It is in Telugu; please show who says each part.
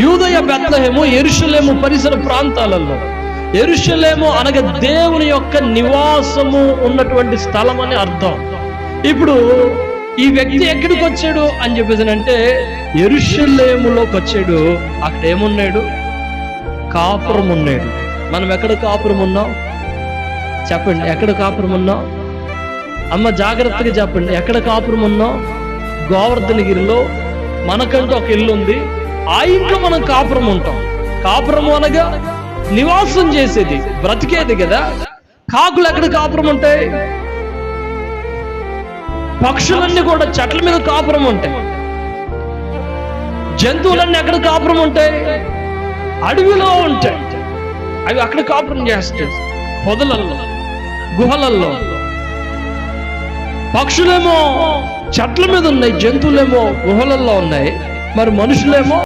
Speaker 1: యూదయ బెత్లెహేము యెరూషలేము పరిసర ప్రాంతాలలో. యెరూషలేము అనగా దేవుని యొక్క నివాసము ఉన్నటువంటి స్థలం అని అర్థం. ఇప్పుడు ఈ వ్యక్తి ఎక్కడికి వచ్చాడు అని చెప్పేసి అంటే యెరూషలేములోకి వచ్చాడు. అక్కడ ఏమున్నాడు? కాపురం ఉన్నాడు. మనం ఎక్కడ కాపురం ఉన్నాం చెప్పండి? ఎక్కడ కాపురం ఉన్నాం? అమ్మ జాగ్రత్తగా చెప్పండి, ఎక్కడ కాపురం ఉన్నాం? గోవర్ధనగిరిలో మనకంటూ ఒక ఇల్లు ఉంది. ఆ ఇంట్లో మనం కాపురం ఉంటాం. కాపురం అనగా నివాసం చేసేది, బ్రతికేది కదా. కాకులు ఎక్కడ కాపురం ఉంటాయి? పక్షులన్నీ కూడా చెట్ల మీద కాపురం ఉంటాయి. జంతువులన్నీ ఎక్కడ కాపురం ఉంటాయి? అడవిలో ఉంటాయి. అవి అక్కడ కాపురం చేస్తాయి, పొదలల్లో, గుహలల్లో. పక్షులేమో చెట్ల మీద ఉన్నాయి, జంతువులేమో గుహలల్లో ఉన్నాయి. మరి మనుషులేమో